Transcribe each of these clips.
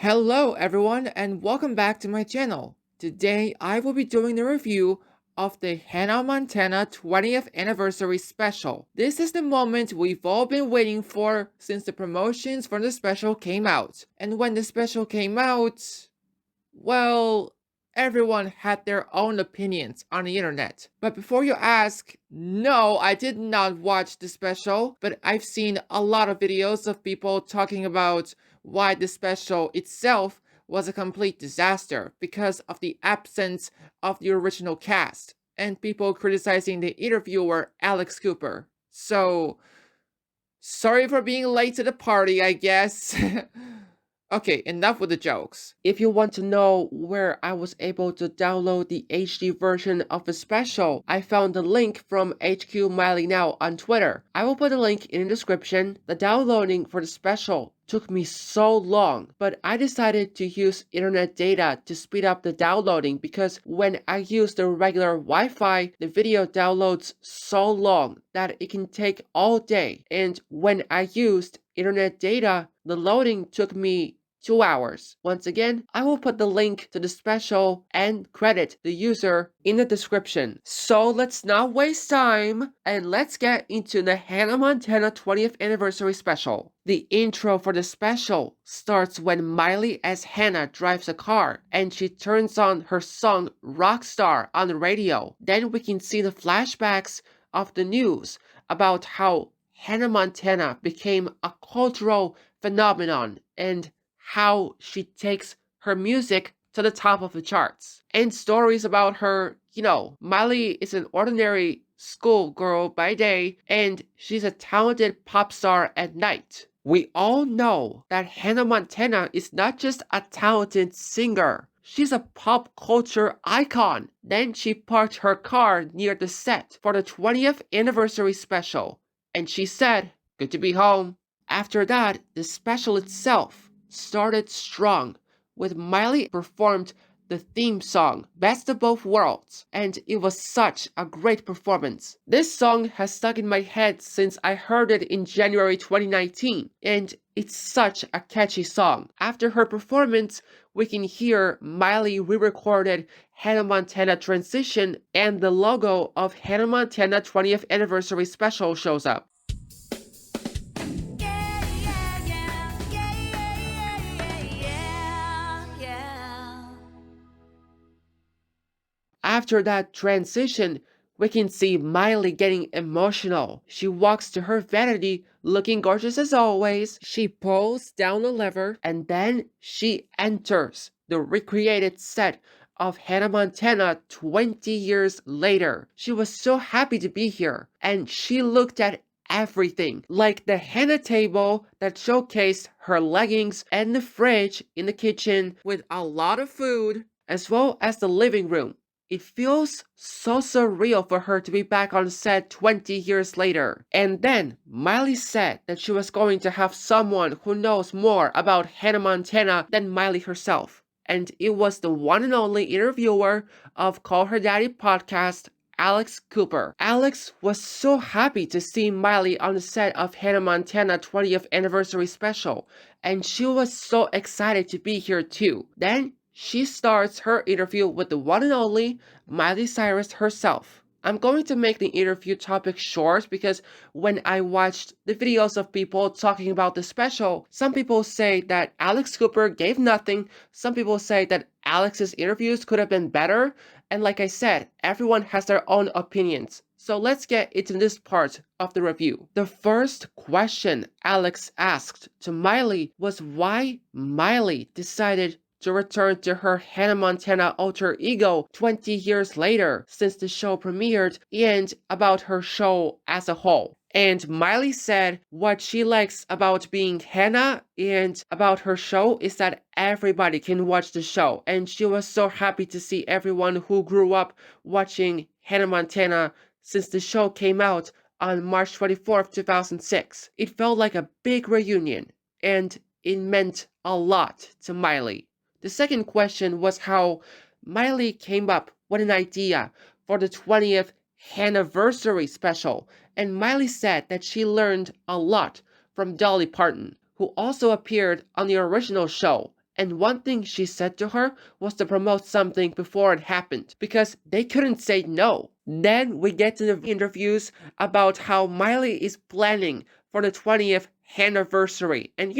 Hello everyone and welcome back to my channel. Today I will be doing the review of the Hannah Montana 20th anniversary special. This is the moment we've all been waiting for since the promotions for the special came out. And when the special came out, well, everyone had their own opinions on the internet. But before you ask, no, I did not watch the special, but I've seen a lot of videos of people talking about why the special itself was a complete disaster because of the absence of the original cast, and people criticizing the interviewer Alex Cooper. So, sorry for being late to the party, I guess. Okay, enough with the jokes. If you want to know where I was able to download the HD version of the special, I found the link from HQ Miley Now on Twitter. I will put a link in the description. The downloading for the special took me so long, but I decided to use internet data to speed up the downloading because when I use the regular Wi-Fi, the video downloads so long that it can take all day. And when I used internet data, the loading took me 2 hours. Once again, I will put the link to the special and credit the user in the description. So let's not waste time and let's get into the Hannah Montana 20th anniversary special. The intro for the special starts when Miley as Hannah drives a car and she turns on her song Rockstar on the radio. Then we can see the flashbacks of the news about how Hannah Montana became a cultural phenomenon and how she takes her music to the top of the charts. And stories about her, Miley is an ordinary schoolgirl by day and she's a talented pop star at night. We all know that Hannah Montana is not just a talented singer. She's a pop culture icon. Then she parked her car near the set for the 20th anniversary special. And she said, "Good to be home." After that, the special itself started strong, with Miley performed the theme song, Best of Both Worlds, and it was such a great performance. This song has stuck in my head since I heard it in January 2019, and it's such a catchy song. After her performance, we can hear Miley re-recorded Hannah Montana Transition and the logo of Hannah Montana 20th Anniversary Special shows up. After that transition, we can see Miley getting emotional. She walks to her vanity looking gorgeous as always. She pulls down the lever and then she enters the recreated set of Hannah Montana 20 years later. She was so happy to be here and she looked at everything, like the Hannah table that showcased her leggings and the fridge in the kitchen with a lot of food, as well as the living room. It feels so surreal for her to be back on set 20 years later. And then Miley said that she was going to have someone who knows more about Hannah Montana than Miley herself. And it was the one and only interviewer of Call Her Daddy podcast, Alex Cooper. Alex was so happy to see Miley on the set of Hannah Montana 20th anniversary special, and she was so excited to be here too. Then she starts her interview with the one and only Miley Cyrus herself. I'm going to make the interview topic short because when I watched the videos of people talking about the special, some people say that Alex Cooper gave nothing, some people say that Alex's interviews could have been better, and like I said, everyone has their own opinions. So let's get into this part of the review. The first question Alex asked to Miley was why Miley decided to return to her Hannah Montana alter ego 20 years later since the show premiered and about her show as a whole. And Miley said what she likes about being Hannah and about her show is that everybody can watch the show. And she was so happy to see everyone who grew up watching Hannah Montana since the show came out on March 24th, 2006. It felt like a big reunion and it meant a lot to Miley. The second question was how Miley came up with an idea for the 20th Hannahversary special, and Miley said that she learned a lot from Dolly Parton, who also appeared on the original show, And one thing she said to her was to promote something before it happened, because they couldn't say no. Then we get to the interviews about how Miley is planning for the 20th Hannahversary. And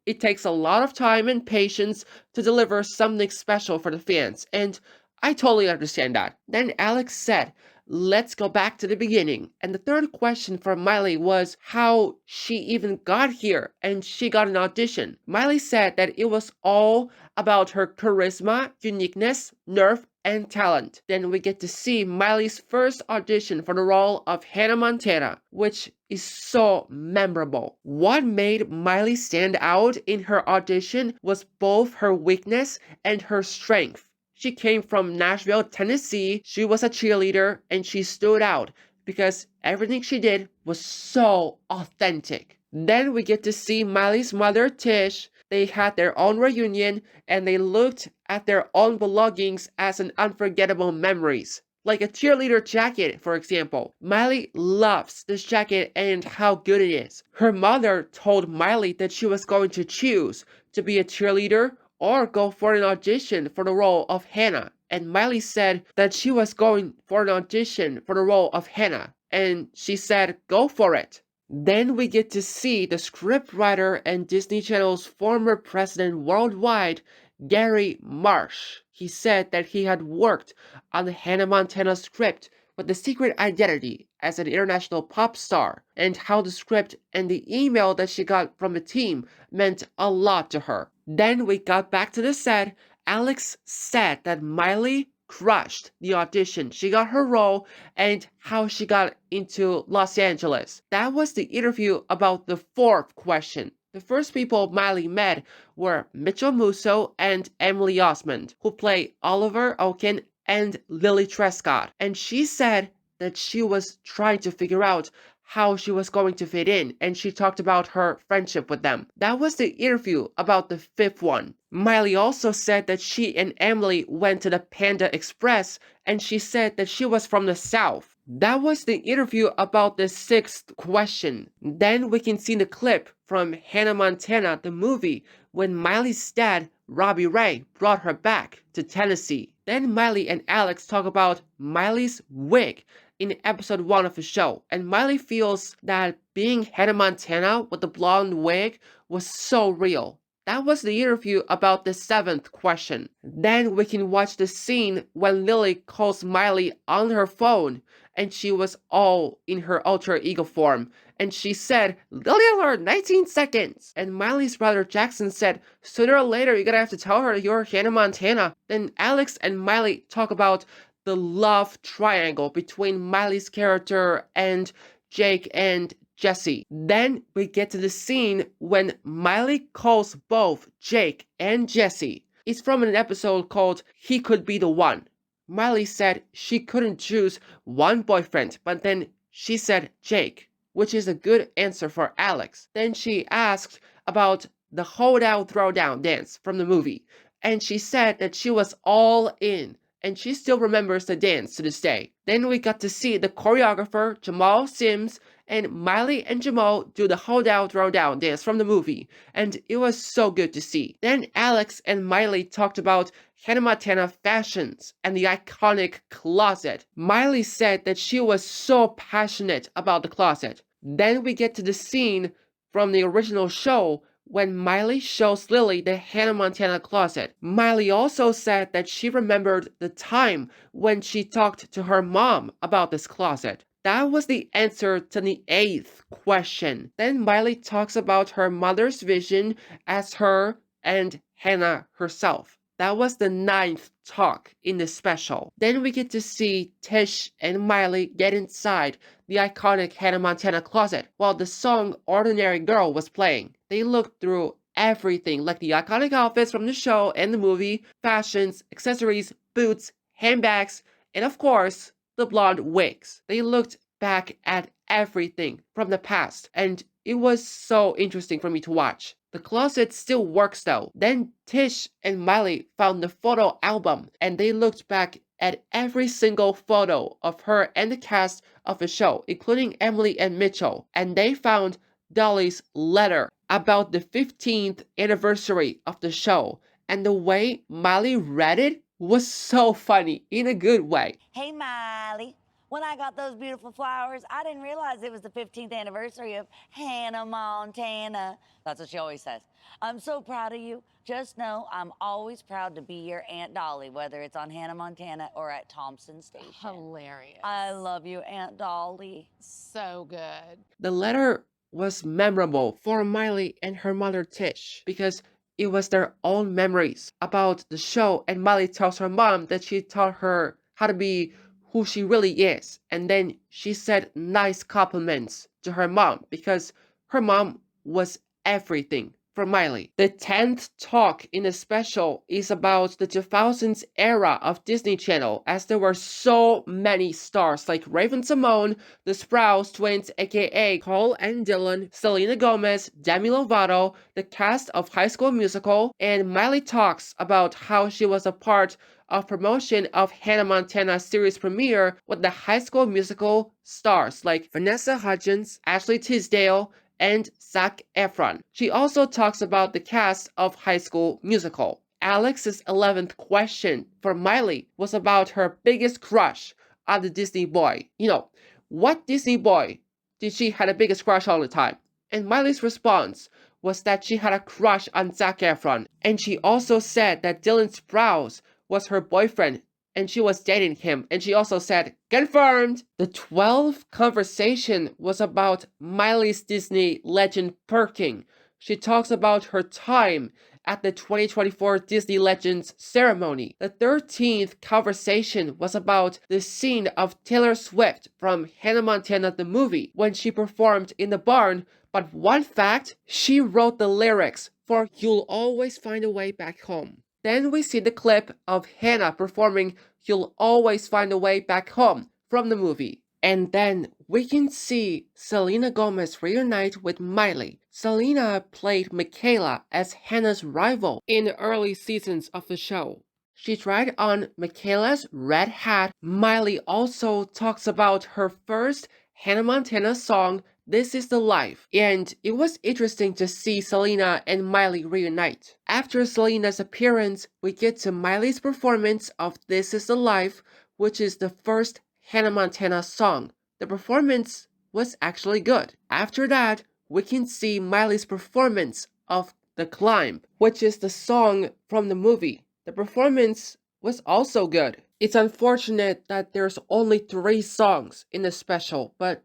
it takes a lot of time and patience to deliver something special for the fans. And I totally understand that. Then Alex said, let's go back to the beginning. And the third question for Miley was how she even got here and she got an audition. Miley said that it was all about her charisma, uniqueness, nerve, and talent. Then we get to see Miley's first audition for the role of Hannah Montana, which is so memorable. What made Miley stand out in her audition was both her weakness and her strength. She came from Nashville, Tennessee. She was a cheerleader and she stood out because everything she did was so authentic. Then we get to see Miley's mother, Tish. They had their own reunion and they looked at their own belongings as an unforgettable memories. Like a cheerleader jacket, for example. Miley loves this jacket and how good it is. Her mother told Miley that she was going to choose to be a cheerleader or go for an audition for the role of Hannah. And Miley said that she was going for an audition for the role of Hannah. And she said, go for it. Then we get to see the scriptwriter and Disney Channel's former president worldwide, Gary Marsh. He said that he had worked on the Hannah Montana script with the secret identity as an international pop star, and how the script and the email that she got from the team meant a lot to her. Then we got back to the set. Alex said that Miley crushed the audition. She got her role and how she got into Los Angeles. That was the interview about the fourth question. The first people Miley met were Mitchell Musso and Emily Osmond, who play Oliver Oaken and Lily Trescott. And she said that she was trying to figure out how she was going to fit in, and she talked about her friendship with them. That was the interview about the fifth one. Miley also said that she and Emily went to the Panda Express, and she said that she was from the South. That was the interview about the sixth question. Then we can see the clip from Hannah Montana, the movie, when Miley's dad, Robbie Ray, brought her back to Tennessee. Then Miley and Alex talk about Miley's wig in episode 1 of the show, and Miley feels that being Hannah Montana with the blonde wig was so real. That was the interview about the seventh question. Then we can watch the scene when Lily calls Miley on her phone, and she was all in her alter ego form. And she said, Lily alert, 19 seconds. And Miley's brother Jackson said, sooner or later you're gonna have to tell her you're Hannah Montana. Then Alex and Miley talk about the love triangle between Miley's character and Jake and Jesse. Then we get to the scene when Miley calls both Jake and Jesse. It's from an episode called He Could Be the One. Miley said she couldn't choose one boyfriend, but then she said Jake, which is a good answer for Alex. Then she asked about the hold out throwdown dance from the movie, and she said that she was all in, and she still remembers the dance to this day. Then we got to see the choreographer Jamal Sims and Miley and Jamal do the hold out throwdown dance from the movie, and it was so good to see. Then Alex and Miley talked about Hannah Montana fashions and the iconic closet. Miley said that she was so passionate about the closet. Then we get to the scene from the original show when Miley shows Lily the Hannah Montana closet. Miley also said that she remembered the time when she talked to her mom about this closet. That was the answer to the eighth question. Then Miley talks about her mother's vision as her and Hannah herself. That was the ninth talk in the special. Then we get to see Tish and Miley get inside the iconic Hannah Montana closet while the song Ordinary Girl was playing. They looked through everything, like the iconic outfits from the show and the movie, fashions, accessories, boots, handbags, and of course, the blonde wigs. They looked back at everything from the past, and it was so interesting for me to watch. The closet still works though. Then Tish and Miley found the photo album, and they looked back at every single photo of her and the cast of the show, including Emily and Mitchell, and they found Dolly's letter about the 15th anniversary of the show, And the way Miley read it was so funny in a good way. Hey, Miley. When I got those beautiful flowers, I didn't realize it was the 15th anniversary of Hannah Montana. That's what she always says. I'm so proud of you. Just know I'm always proud to be your Aunt Dolly, whether it's on Hannah Montana or at Thompson Station. Hilarious. I love you, Aunt Dolly. So good. The letter was memorable for Miley and her mother Tish because it was their own memories about the show, and Miley tells her mom that she taught her how to be who she really is, and then she said nice compliments to her mom because her mom was everything for Miley. The 10th talk in the special is about the 2000s era of Disney Channel, as there were so many stars like Raven-Symoné, the Sprouse twins aka Cole and Dylan, Selena Gomez, Demi Lovato, the cast of High School Musical, and Miley talks about how she was a part of promotion of Hannah Montana series premiere with the High School Musical stars like Vanessa Hudgens, Ashley Tisdale, and Zac Efron. She also talks about the cast of High School Musical. Alex's 11th question for Miley was about her biggest crush on the Disney boy. You know, what Disney boy did she have the biggest crush all the time? And Miley's response was that she had a crush on Zac Efron. And she also said that Dylan Sprouse was her boyfriend and she was dating him, and she also said, confirmed! The 12th conversation was about Miley's Disney legend perking. She talks about her time at the 2024 Disney Legends ceremony. The 13th conversation was about the scene of Taylor Swift from Hannah Montana the movie when she performed in the barn, but one fact, she wrote the lyrics for You'll Always Find a Way Back Home. Then we see the clip of Hannah performing You'll Always Find a Way Back Home from the movie. And then we can see Selena Gomez reunite with Miley. Selena played Michaela as Hannah's rival in the early seasons of the show. She tried on Michaela's red hat. Miley also talks about her first Hannah Montana song, This Is the Life, and it was interesting to see Selena and Miley reunite. After Selena's appearance, we get to Miley's performance of This Is the Life, which is the first Hannah Montana song. The performance was actually good. After that, we can see Miley's performance of The Climb, which is the song from the movie. The performance was also good. It's unfortunate that there's only 3 songs in the special, but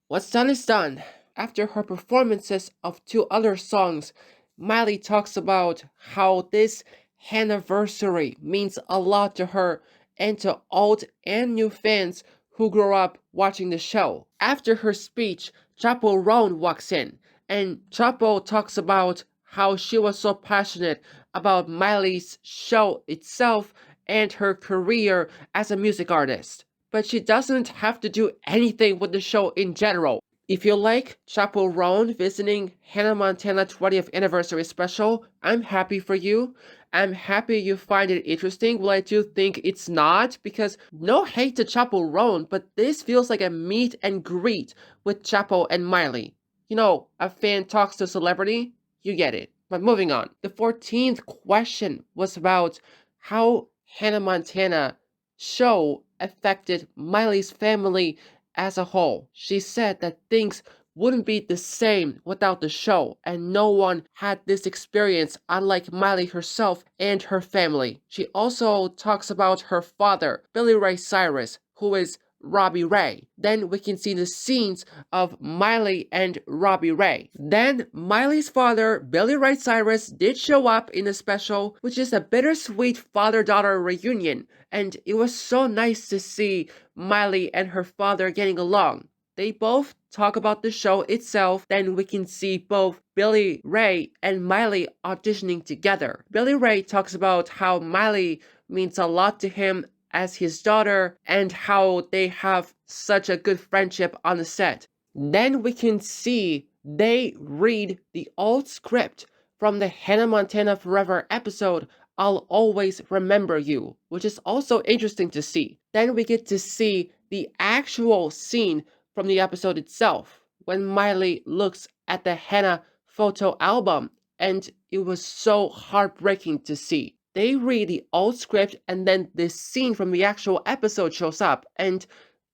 what's done is done. After her performances of 2 other songs, Miley talks about how this Hannahversary means a lot to her and to old and new fans who grew up watching the show. After her speech, Chappell Roan walks in, and Chappell talks about how she was so passionate about Miley's show itself and her career as a music artist. But she doesn't have to do anything with the show in general. If you like Chappell Roan visiting Hannah Montana 20th Anniversary Special, I'm happy for you. I'm happy you find it interesting. Well, I do think it's not, because no hate to Chappell Roan, but this feels like a meet and greet with Chappell and Miley. You know, a fan talks to a celebrity, you get it. But moving on. The 14th question was about how Hannah Montana show affected Miley's family as a whole. She said that things wouldn't be the same without the show, and no one had this experience unlike Miley herself and her family. She also talks about her father, Billy Ray Cyrus, who is Robbie Ray. Then we can see the scenes of Miley and Robbie Ray. Then Miley's father, Billy Ray Cyrus, did show up in the special, which is a bittersweet father-daughter reunion, and it was so nice to see Miley and her father getting along. They both talk about the show itself. Then we can see both Billy Ray and Miley auditioning together. Billy Ray talks about how Miley means a lot to him as his daughter and how they have such a good friendship on the set. Then we can see they read the old script from the Hannah Montana Forever episode, I'll Always Remember You, which is also interesting to see. Then we get to see the actual scene from the episode itself, when Miley looks at the Hannah photo album and it was so heartbreaking to see. They read the old script and then this scene from the actual episode shows up, and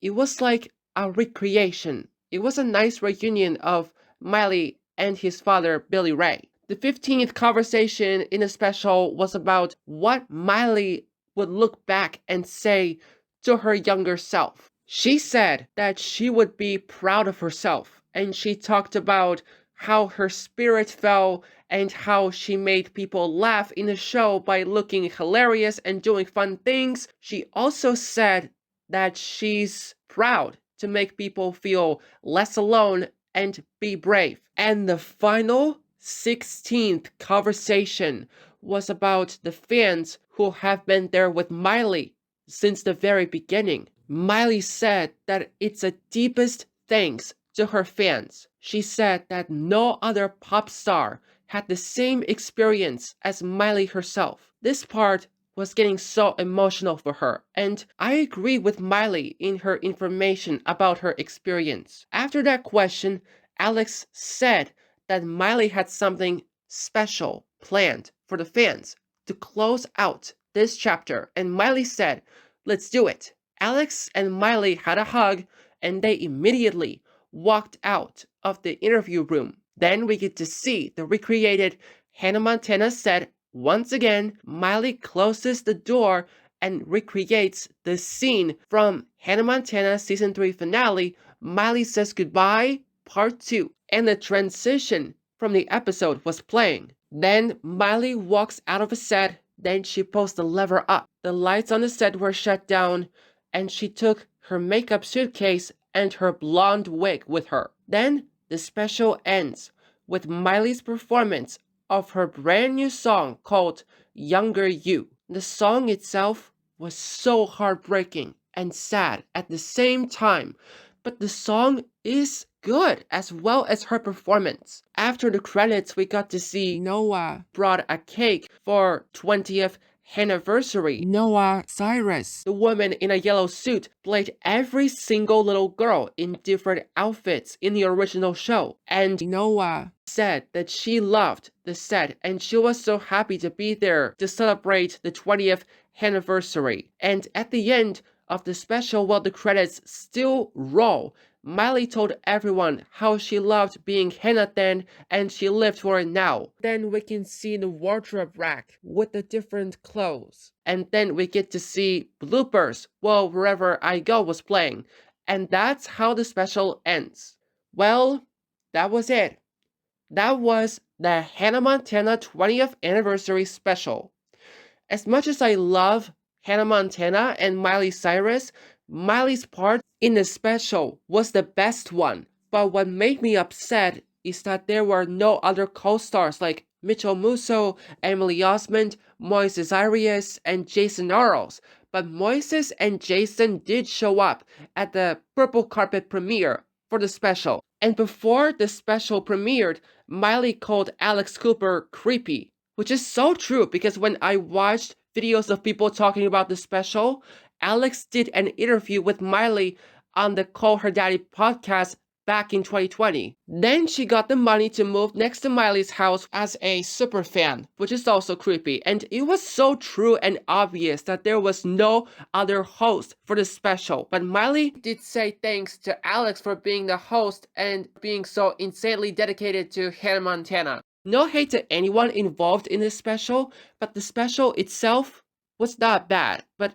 it was like a recreation. It was a nice reunion of Miley and his father, Billy Ray. The 15th conversation in the special was about what Miley would look back and say to her younger self. She said that she would be proud of herself, and she talked about how her spirit fell and how she made people laugh in the show by looking hilarious and doing fun things. She also said that she's proud to make people feel less alone and be brave. And the final 16th conversation was about the fans who have been there with Miley since the very beginning. Miley said that it's a deepest thanks to her fans. She said that no other pop star had the same experience as Miley herself. This part was getting so emotional for her, and I agree with Miley in her information about her experience. After that question, Alex said that Miley had something special planned for the fans to close out this chapter, and Miley said, "Let's do it." Alex and Miley had a hug, and they immediately walked out of the interview room. Then we get to see the recreated Hannah Montana set once again. Miley closes the door and recreates the scene from Hannah Montana season 3 finale, Miley Says Goodbye, part 2. And the transition from the episode was playing. Then Miley walks out of a set, then she pulls the lever up. The lights on the set were shut down, and she took her makeup suitcase and her blonde wig with her. Then the special ends with Miley's performance of her brand new song called Younger You. The song itself was so heartbreaking and sad at the same time, but the song is good as well as her performance. After the credits, we got to see Noah brought a cake for 20th Hannahversary. Noah Cyrus, the woman in a yellow suit, played every single little girl in different outfits in the original show. And Noah said that she loved the set and she was so happy to be there to celebrate the 20th Hannahversary. And at the end of the special, while the credits still roll, Miley told everyone how she loved being Hannah then and she lived for it now. Then we can see the wardrobe rack with the different clothes. And then we get to see bloopers while Wherever I Go was playing. And that's how the special ends. Well, that was it. That was the Hannah Montana 20th Anniversary special. As much as I love Hannah Montana and Miley Cyrus, Miley's part in the special was the best one. But what made me upset is that there were no other co-stars like Mitchell Musso, Emily Osment, Moises Arias, and Jason Arles. But Moises and Jason did show up at the purple carpet premiere for the special. And before the special premiered, Miley called Alex Cooper creepy, which is so true because when I watched videos of people talking about the special, Alex did an interview with Miley on the Call Her Daddy podcast back in 2020. Then she got the money to move next to Miley's house as a super fan, which is also creepy. And it was so true and obvious that there was no other host for the special. But Miley did say thanks to Alex for being the host and being so insanely dedicated to Hannah Montana. No hate to anyone involved in this special, but the special itself was not bad, but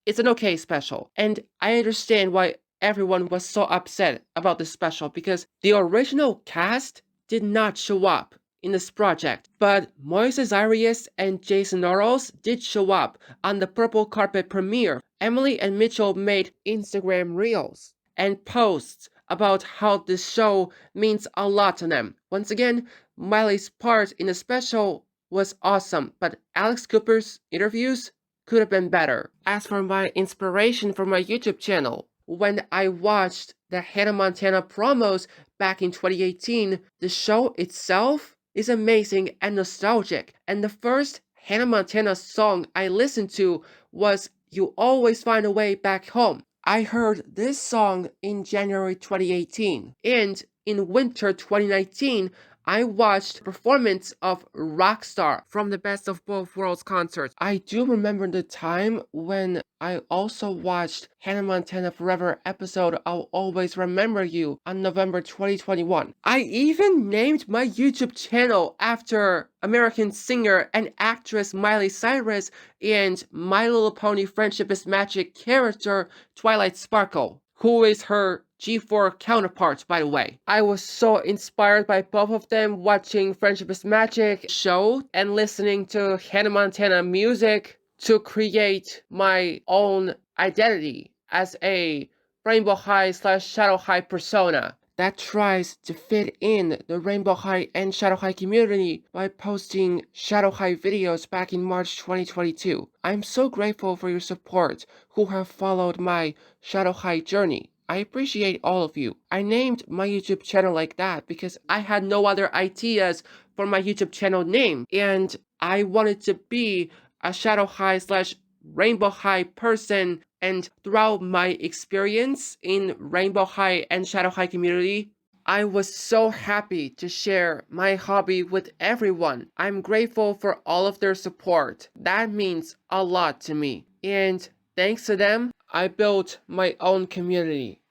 it's an okay special. And I understand why everyone was so upset about this special because the original cast did not show up in this project, but Moises Arias and Jason Arles did show up on the purple carpet premiere. Emily and Mitchell made Instagram reels and posts about how this show means a lot to them. Once again, Miley's part in the special was awesome, but Alex Cooper's interviews could have been better. As for my inspiration for my YouTube channel, when I watched the Hannah Montana promos back in 2018, the show itself is amazing and nostalgic. And the first Hannah Montana song I listened to was You Always Find a Way Back Home. I heard this song in January 2018. And in winter 2019, I watched the performance of Rockstar from the Best of Both Worlds concert. I do remember the time when I also watched Hannah Montana Forever episode I'll Always Remember You on November 2021. I even named my YouTube channel after American singer and actress Miley Cyrus and My Little Pony Friendship is Magic character Twilight Sparkle, who is her G4 counterpart, by the way. I was so inspired by both of them watching Friendship is Magic show and listening to Hannah Montana music to create my own identity as a Rainbow High / Shadow High persona that tries to fit in the Rainbow High and Shadow High community by posting Shadow High videos back in March 2022. I'm so grateful for your support who have followed my Shadow High journey. I appreciate all of you. I named my YouTube channel like that because I had no other ideas for my YouTube channel name, and I wanted to be a Shadow High / Rainbow High person, and throughout my experience in Rainbow High and Shadow High community, I was so happy to share my hobby with everyone. I'm grateful for all of their support. That means a lot to me. And thanks to them, I built my own community.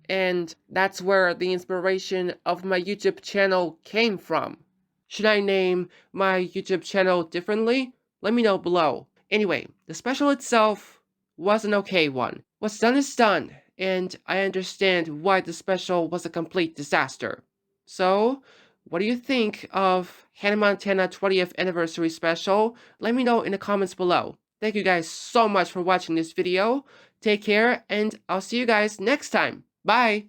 And that's where the inspiration of my YouTube channel came from. Should I name my YouTube channel differently? Let me know below. Anyway, the special itself was an okay one. What's done is done, and I understand why the special was a complete disaster. So, what do you think of Hannah Montana 20th Anniversary Special? Let me know in the comments below. Thank you guys so much for watching this video. Take care, and I'll see you guys next time. Bye!